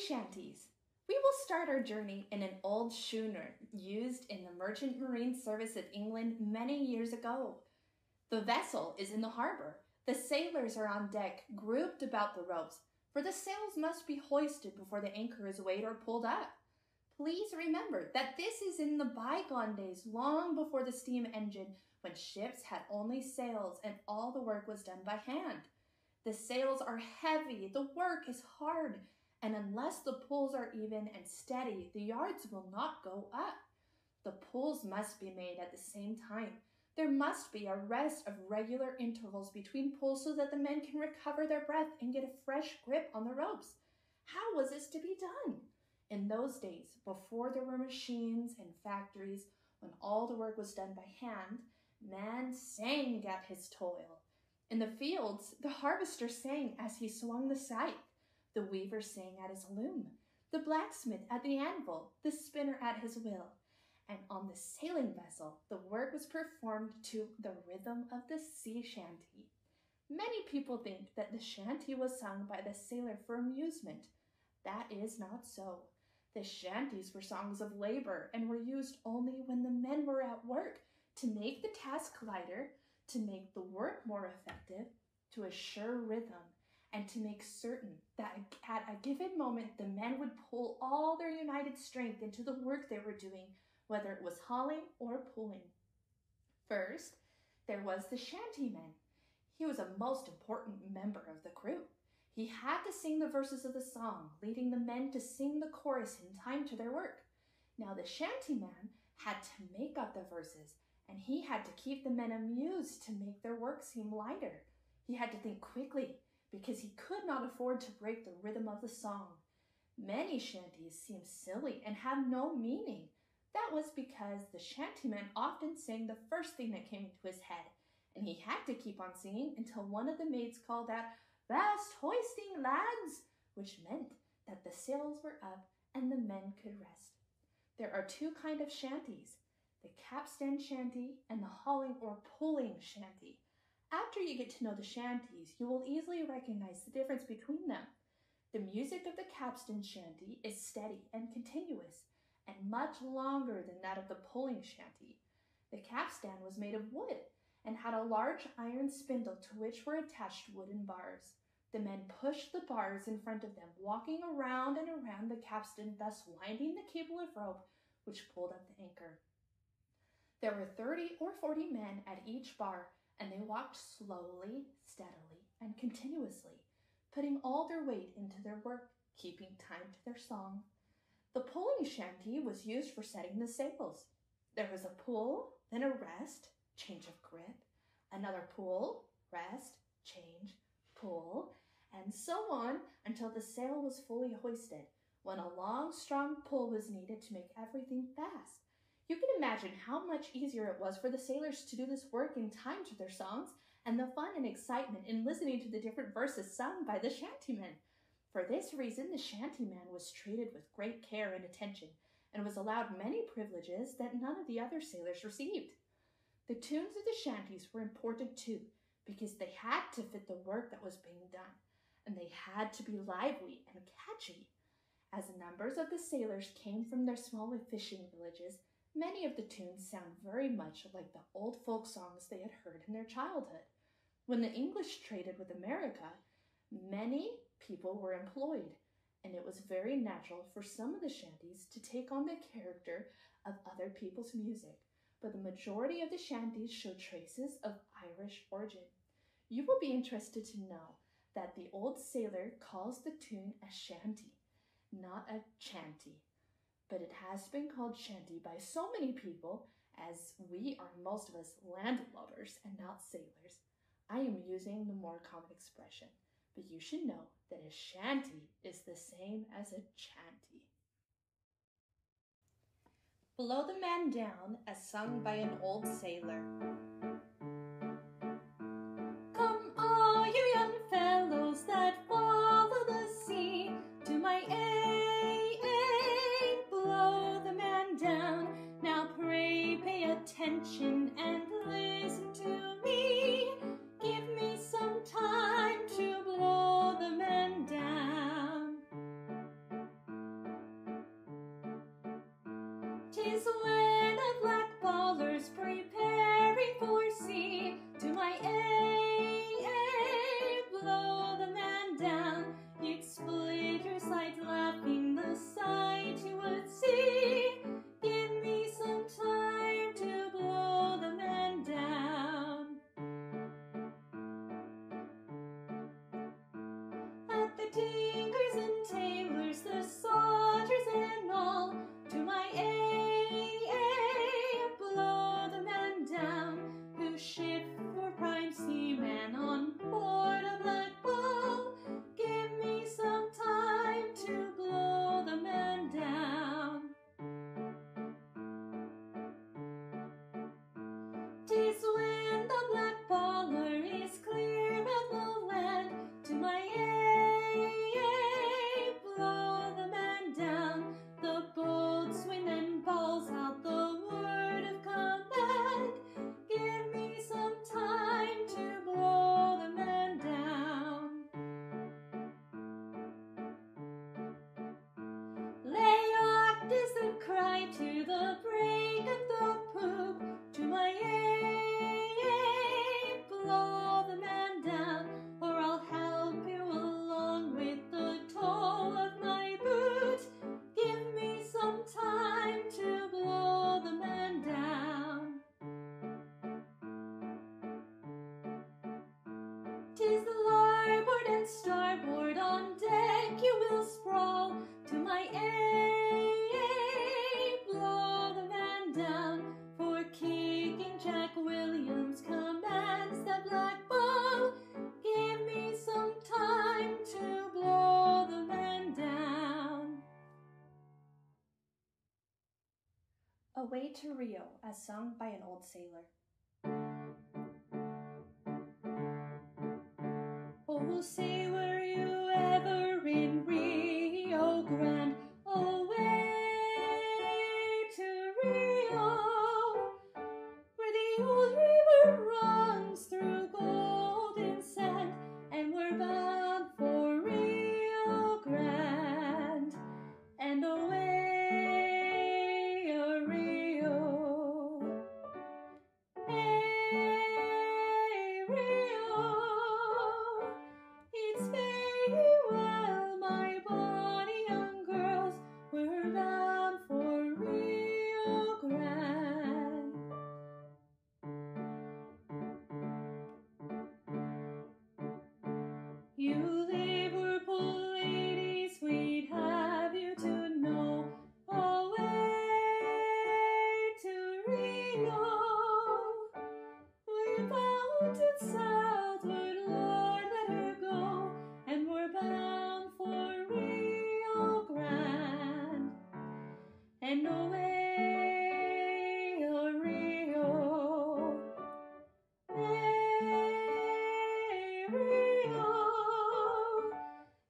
Chanteys. We will start our journey in an old schooner used in the Merchant Marine Service of England many years ago. The vessel is in the harbor. The sailors are on deck, grouped about the ropes, for the sails must be hoisted before the anchor is weighed or pulled up. Please remember that this is in the bygone days, long before the steam engine, when ships had only sails and all the work was done by hand. The sails are heavy, the work is hard, and unless the pulls are even and steady, the yards will not go up. The pulls must be made at the same time. There must be a rest of regular intervals between pulls so that the men can recover their breath and get a fresh grip on the ropes. How was this to be done? In those days, before there were machines and factories, when all the work was done by hand, man sang at his toil. In the fields, the harvester sang as he swung the scythe. The weaver sang at his loom, the blacksmith at the anvil, the spinner at his wheel. And on the sailing vessel, the work was performed to the rhythm of the sea chanty. Many people think that the chanty was sung by the sailor for amusement. That is not so. The chanties were songs of labor and were used only when the men were at work to make the task lighter, to make the work more effective, to assure rhythm, and to make certain that at a given moment the men would pull all their united strength into the work they were doing, whether it was hauling or pulling. First, there was the shantyman. He was a most important member of the crew. He had to sing the verses of the song, leading the men to sing the chorus in time to their work. Now the shantyman had to make up the verses, and he had to keep the men amused to make their work seem lighter. He had to think quickly, because he could not afford to break the rhythm of the song. Many shanties seem silly and have no meaning. That was because the shantyman often sang the first thing that came into his head, and he had to keep on singing until one of the maids called out, "Vast hoisting, lads," which meant that the sails were up and the men could rest. There are two kinds of shanties, the capstan shanty and the hauling or pulling shanty. After you get to know the shanties, you will easily recognize the difference between them. The music of the capstan shanty is steady and continuous, and much longer than that of the pulling shanty. The capstan was made of wood and had a large iron spindle to which were attached wooden bars. The men pushed the bars in front of them, walking around and around the capstan, thus winding the cable of rope which pulled up the anchor. There were 30 or 40 men at each bar, and they walked slowly, steadily, and continuously, putting all their weight into their work, keeping time to their song. The pulling shanty was used for setting the sails. There was a pull, then a rest, change of grip, another pull, rest, change, pull, and so on until the sail was fully hoisted, when a long, strong pull was needed to make everything fast. You can imagine how much easier it was for the sailors to do this work in time to their songs, and the fun and excitement in listening to the different verses sung by the shantymen. For this reason, the shantyman was treated with great care and attention, and was allowed many privileges that none of the other sailors received. The tunes of the shanties were important too, because they had to fit the work that was being done, and they had to be lively and catchy. As numbers of the sailors came from their small fishing villages, many of the tunes sound very much like the old folk songs they had heard in their childhood. When the English traded with America, many people were employed, and it was very natural for some of the shanties to take on the character of other people's music, but the majority of the shanties show traces of Irish origin. You will be interested to know that the old sailor calls the tune a shanty, not a chanty. But it has been called shanty by so many people, as we are most of us landlubbers and not sailors. I am using the more common expression, but you should know that a shanty is the same as a chanty. Blow the Man Down, as sung by an old sailor. Come all you young fellows that follow the sea, to my blow the man down. Now pray pay attention and listen to me. Give me some time to blow the man down. 'Tis when the black ballers preparing for sea, to my blow the man down. You'd split your sides laughing the sight you would see. Give me some time to blow the man down. At the tinkers and tailors, the soldiers and all, to my blow the man down, who ship for prime seaman on board a black ball. Give me some time to blow the man down. 'Tis when the black baller is clear of the land, to my blow the man down. The boatswain then bawls out the word of command. Give me some time to blow the man down. Lay aft is the cry to the break of the poop, to my blow the man down, or I'll help you along with the toe of my boot. Give me some time to blow the man down. 'Tis the larboard and starboard on deck you will sprawl, to my blow the man down, for kicking Jack Williams commands the black ball. Give me some time to blow the man down. Away to Rio, as sung by an old sailor. Oh, say were you ever in Rio Grande, away to Rio, where the old river runs through golden sand, and we're bound for Rio Grande, and away a Rio. Hey, Rio, it's very well, my bonny young girls, we're bound for Rio Grande. You Liverpool ladies, we'd have you to know, away to Rio, we're bound to southward, Lord, let her go, and we're bound for Rio Grande, and away a Rio. Hey, Rio,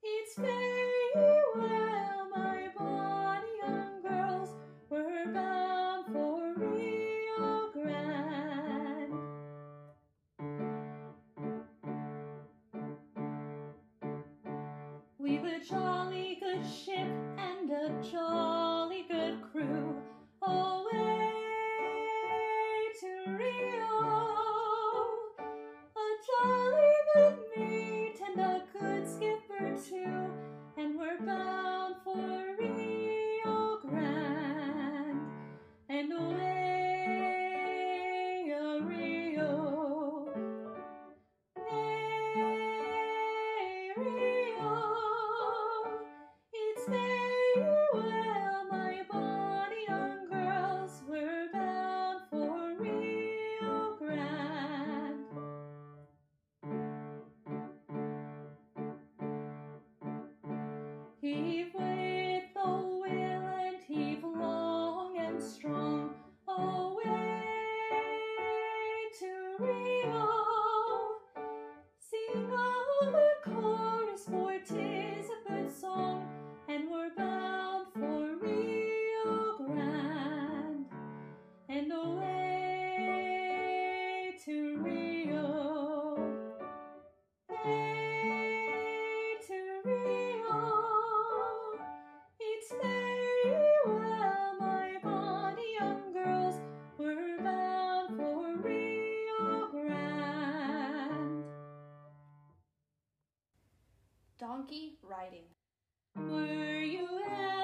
it's very well, my bonny young girls, we're bound for Rio Grande. We've a jolly good ship and a jolly good crew, away to Rio. A jolly good mate and a good skipper too, and we're bound for Rio Grande, and away a Rio. Hey, Rio, it's very well, my bonny young girls, we're bound for Rio Grande. Heave with the will and heave long and strong, away to Rio. Sing all the chorus, for 'tis a good song, and we're bound for Rio Grande, and away to Rio. Hey, to Rio, Donkey riding. Were you ever